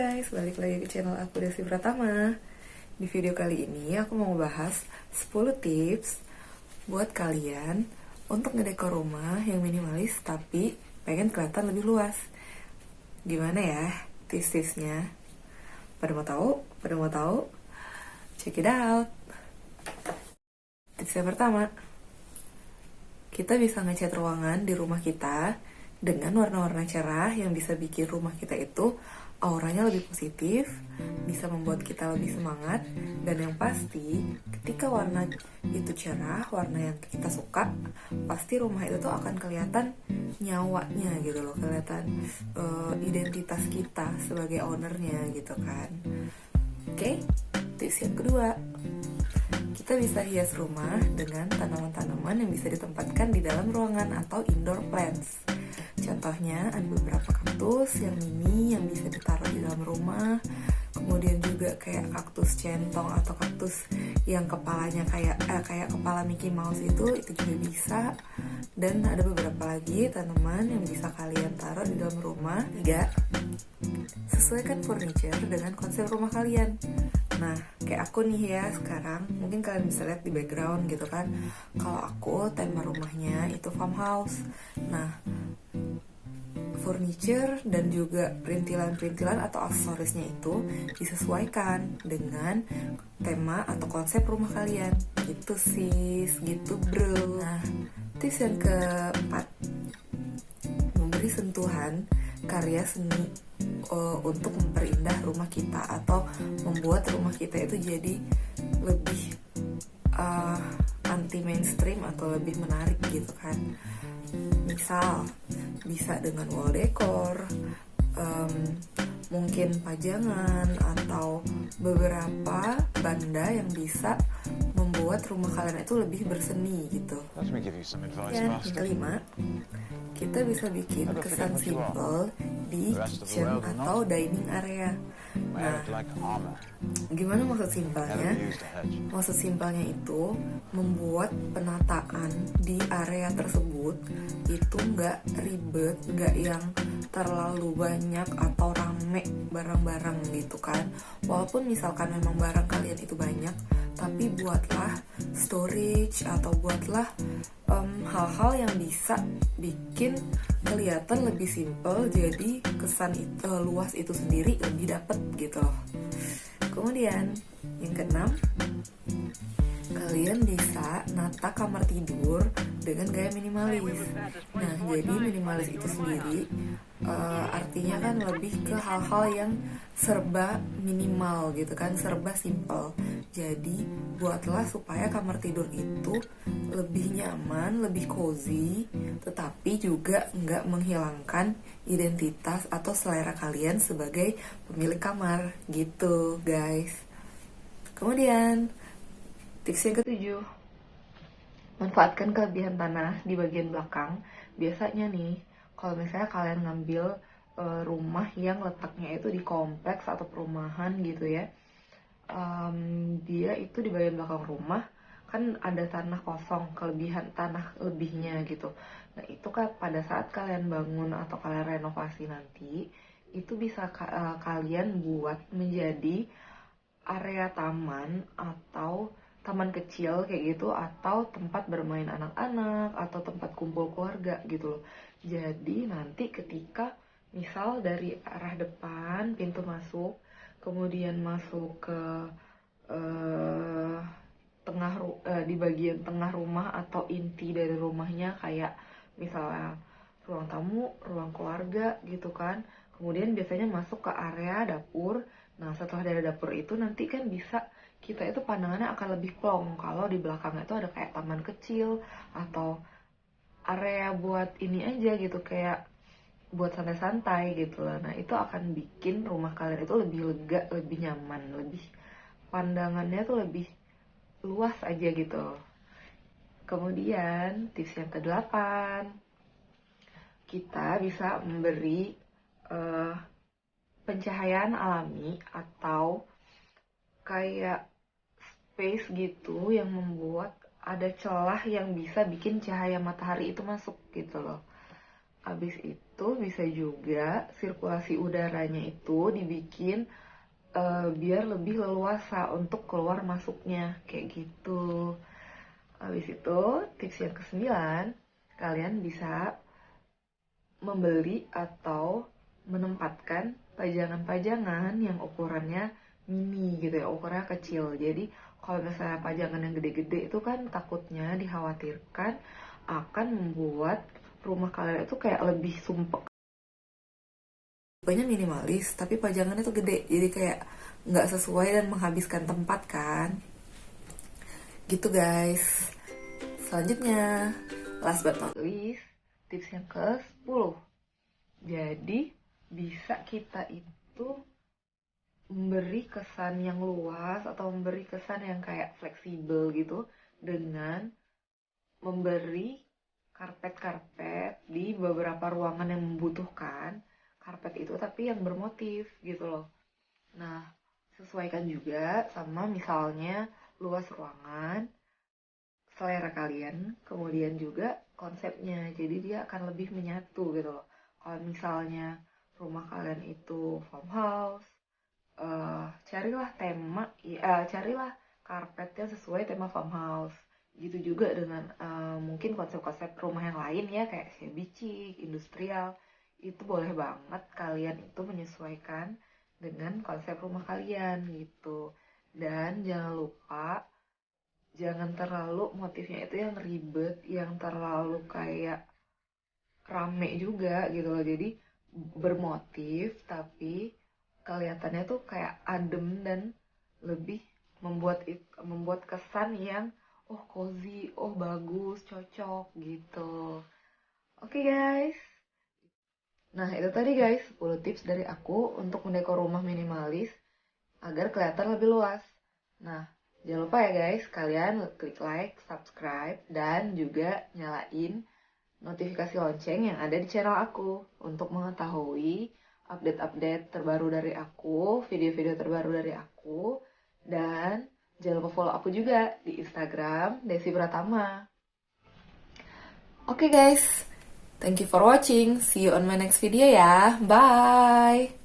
guys, balik lagi ke channel aku Desi Pratama. Di video kali ini aku mau bahas 10 tips buat kalian untuk ngedekor rumah yang minimalis tapi pengen kelihatan lebih luas. Gimana ya tips-tipsnya? Pada mau tahu? Pada mau tahu? Check it out. Tips yang pertama, kita bisa ngecat ruangan di rumah kita dengan warna-warna cerah yang bisa bikin rumah kita itu auranya lebih positif, bisa membuat kita lebih semangat, dan yang pasti ketika warna itu cerah, warna yang kita suka, pasti rumah itu tuh akan kelihatan nyawanya gitu loh, kelihatan identitas kita sebagai ownernya gitu kan. Oke, tips yang kedua, kita bisa hias rumah dengan tanaman-tanaman yang bisa ditempatkan di dalam ruangan atau indoor plants. Contohnya ada beberapa kaktus yang mini yang bisa ditaruh di dalam rumah. Kemudian juga kayak kaktus centong atau kaktus yang kepalanya kayak kepala Mickey Mouse itu juga bisa. Dan ada beberapa lagi tanaman yang bisa kalian taruh di dalam rumah. 3. Sesuaikan furniture dengan konsep rumah kalian. Nah, kayak aku nih ya sekarang, mungkin kalian bisa lihat di background gitu kan. Kalau aku tema rumahnya itu farmhouse. Nah, furniture dan juga perintilan-perintilan atau aksesorisnya itu disesuaikan dengan tema atau konsep rumah kalian. Gitu sis, gitu bro. Nah, tips yang keempat, memberi sentuhan karya seni untuk memperindah rumah kita atau membuat rumah kita itu jadi lebih anti mainstream atau lebih menarik gitu kan. Misal bisa dengan wall decor, mungkin pajangan atau beberapa benda yang bisa membuat rumah kalian itu lebih berseni gitu. Dan yang kelima, kita bisa bikin kesan simple di kitchen atau dining area. Nah, gimana maksud simpelnya? Maksud simpelnya itu membuat penataan di area tersebut itu nggak ribet, nggak yang terlalu banyak atau rame barang-barang gitu kan. Walaupun misalkan memang barang kalian itu banyak, tapi buatlah storage atau buatlah hal-hal yang bisa bikin kelihatan lebih simple, jadi kesan itu, luas itu sendiri lebih dapet gitu loh. Kemudian yang keenam, kalian bisa nata kamar tidur dengan gaya minimalis. Nah, jadi minimalis itu sendiri artinya kan lebih ke hal-hal yang serba minimal gitu kan, serba simple. Jadi buatlah supaya kamar tidur itu lebih nyaman, lebih cozy, tetapi juga nggak menghilangkan identitas atau selera kalian sebagai pemilik kamar gitu guys. Kemudian tips yang ketujuh, manfaatkan kelebihan tanah di bagian belakang. Biasanya nih, kalau misalnya kalian ngambil rumah yang letaknya itu di kompleks atau perumahan gitu ya, dia itu di bagian belakang rumah kan ada tanah kosong, kelebihan tanah lebihnya gitu. Nah, itu kan pada saat kalian bangun atau kalian renovasi nanti, itu bisa kalian buat menjadi area taman atau taman kecil kayak gitu, atau tempat bermain anak-anak atau tempat kumpul keluarga gitu loh. Jadi nanti ketika misal dari arah depan pintu masuk, kemudian masuk ke di bagian tengah rumah atau inti dari rumahnya, kayak misalnya ruang tamu, ruang keluarga gitu kan. Kemudian biasanya masuk ke area dapur. Nah, setelah dari dapur itu nanti kan bisa kita itu pandangannya akan lebih plong kalau di belakangnya itu ada kayak taman kecil atau area buat ini aja gitu, kayak buat santai-santai gitu lah. Nah, itu akan bikin rumah kalian itu lebih lega, lebih nyaman, lebih pandangannya tuh lebih luas aja gitu. Kemudian tips yang ke-8, kita bisa memberi pencahayaan alami atau kayak space gitu yang membuat ada celah yang bisa bikin cahaya matahari itu masuk gitu loh. Habis itu itu bisa juga sirkulasi udaranya itu dibikin biar lebih leluasa untuk keluar masuknya kayak gitu. Habis itu tips yang kesembilan, kalian bisa membeli atau menempatkan pajangan-pajangan yang ukurannya mini gitu ya, ukurannya kecil. Jadi kalau misalnya pajangan yang gede-gede itu kan takutnya dikhawatirkan akan membuat rumah kalian itu kayak lebih sumpek. Banyak minimalis, tapi pajangannya tuh gede, jadi kayak nggak sesuai dan menghabiskan tempat kan. Gitu guys. Selanjutnya, last but not least, tips yang ke-10. Jadi, bisa kita itu memberi kesan yang luas atau memberi kesan yang kayak fleksibel gitu dengan memberi karpet-karpet di beberapa ruangan yang membutuhkan karpet itu tapi yang bermotif gitu loh. Nah, sesuaikan juga sama misalnya luas ruangan, selera kalian, kemudian juga konsepnya. Jadi dia akan lebih menyatu gitu loh. Kalau misalnya rumah kalian itu farmhouse, carilah carilah karpet yang sesuai tema farmhouse. Gitu juga dengan mungkin konsep-konsep rumah yang lain ya kayak shabby chic, industrial. Itu boleh banget kalian itu menyesuaikan dengan konsep rumah kalian gitu. Dan jangan lupa jangan terlalu motifnya itu yang ribet, yang terlalu kayak rame juga gitu loh. Jadi bermotif tapi kelihatannya tuh kayak adem dan lebih membuat kesan yang oh cozy, oh bagus, cocok gitu. Oke guys. Nah, itu tadi guys 10 tips dari aku untuk mendekor rumah minimalis agar kelihatan lebih luas. Nah, jangan lupa ya guys, kalian klik like, subscribe, dan juga nyalain notifikasi lonceng yang ada di channel aku untuk mengetahui update-update terbaru dari aku, video-video terbaru dari aku, dan jangan lupa follow aku juga di Instagram Desi Pratama. Oke guys, thank you for watching. See you on my next video ya. Bye!